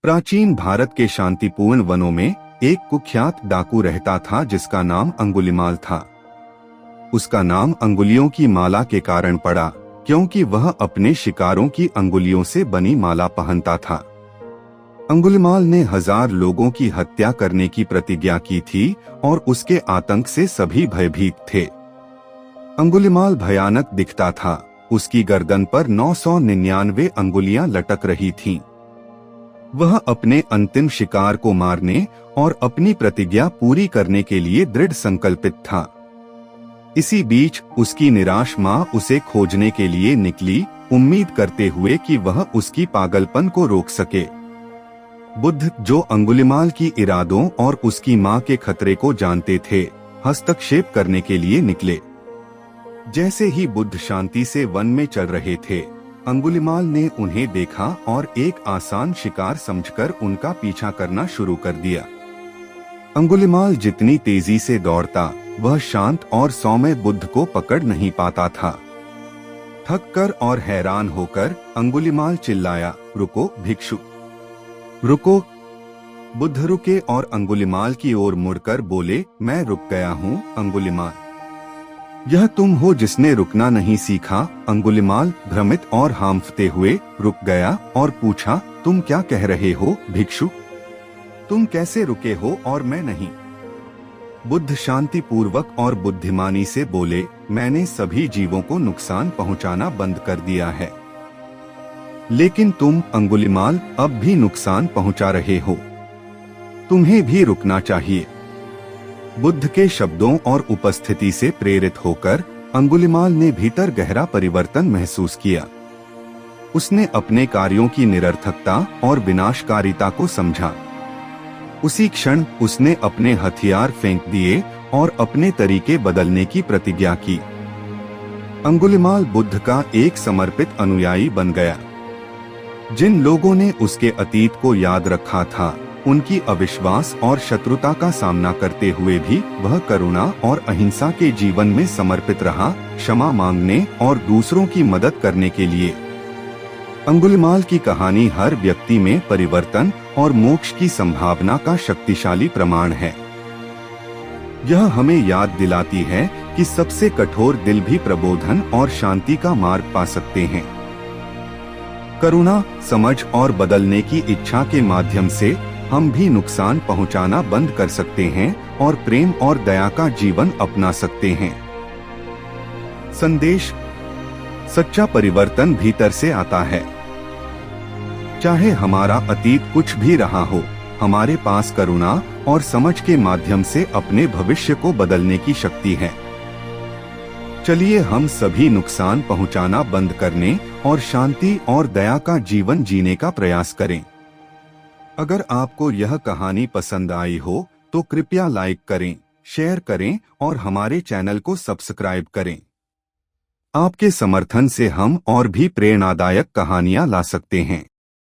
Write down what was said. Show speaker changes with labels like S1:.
S1: प्राचीन भारत के शांतिपूर्ण वनों में एक कुख्यात डाकू रहता था जिसका नाम अंगुलिमाल था। उसका नाम अंगुलियों की माला के कारण पड़ा, क्योंकि वह अपने शिकारों की अंगुलियों से बनी माला पहनता था। अंगुलिमाल ने 1000 लोगों की हत्या करने की प्रतिज्ञा की थी और उसके आतंक से सभी भयभीत थे। अंगुलिमाल भयानक दिखता था। उसकी गर्दन पर 999 अंगुलियां लटक रही थीं। वह अपने अंतिम शिकार को मारने और अपनी प्रतिज्ञा पूरी करने के लिए दृढ़ संकल्पित था। इसी बीच उसकी निराश मां उसे खोजने के लिए निकली, उम्मीद करते हुए कि वह उसकी पागलपन को रोक सके। बुद्ध, जो अंगुलिमाल की इरादों और उसकी मां के खतरे को जानते थे, हस्तक्षेप करने के लिए निकले। जैसे ही बुद्ध शांति से वन में चल रहे थे, अंगुलिमाल ने उन्हें देखा और एक आसान शिकार समझकर उनका पीछा करना शुरू कर दिया। अंगुलिमाल जितनी तेजी से दौड़ता, वह शांत और सौम्य बुद्ध को पकड़ नहीं पाता था। थक कर और हैरान होकर अंगुलिमाल चिल्लाया, रुको भिक्षु, रुको। बुद्ध रुके और अंगुलिमाल की ओर मुड़कर बोले, मैं रुक गया हूँ अंगुलिमाल। यह तुम हो जिसने रुकना नहीं सीखा। अंगुलिमाल भ्रमित और हांफते हुए रुक गया और पूछा, तुम क्या कह रहे हो भिक्षु? तुम कैसे रुके हो और मैं नहीं? बुद्ध शांतिपूर्वक और बुद्धिमानी से बोले, मैंने सभी जीवों को नुकसान पहुंचाना बंद कर दिया है, लेकिन तुम अंगुलिमाल अब भी नुकसान पहुंचा रहे हो। तुम्हें भी रुकना चाहिए। बुद्ध के शब्दों और उपस्थिति से प्रेरित होकर अंगुलिमाल ने भीतर गहरा परिवर्तन महसूस किया। उसने अपने कार्यों की निरर्थकता और विनाशकारिता को समझा। उसी क्षण उसने अपने हथियार फेंक दिए और अपने तरीके बदलने की प्रतिज्ञा की। अंगुलिमाल बुद्ध का एक समर्पित अनुयायी बन गया। जिन लोगों ने उसके अतीत को याद रखा था, उनकी अविश्वास और शत्रुता का सामना करते हुए भी वह करुणा और अहिंसा के जीवन में समर्पित रहा, क्षमा मांगने और दूसरों की मदद करने के लिए। अंगुलिमाल की कहानी हर व्यक्ति में परिवर्तन और मोक्ष की संभावना का शक्तिशाली प्रमाण है। यह हमें याद दिलाती है कि सबसे कठोर दिल भी प्रबोधन और शांति का मार्ग पा सकते हैं। करुणा, समझ और बदलने की इच्छा के माध्यम से हम भी नुकसान पहुंचाना बंद कर सकते हैं और प्रेम और दया का जीवन अपना सकते हैं। संदेश: सच्चा परिवर्तन भीतर से आता है। चाहे हमारा अतीत कुछ भी रहा हो, हमारे पास करुणा और समझ के माध्यम से अपने भविष्य को बदलने की शक्ति है। चलिए हम सभी नुकसान पहुंचाना बंद करने और शांति और दया का जीवन जीने का प्रयास करें। अगर आपको यह कहानी पसंद आई हो तो कृपया लाइक करें, शेयर करें और हमारे चैनल को सब्सक्राइब करें। आपके समर्थन से हम और भी प्रेरणादायक कहानियां ला सकते हैं।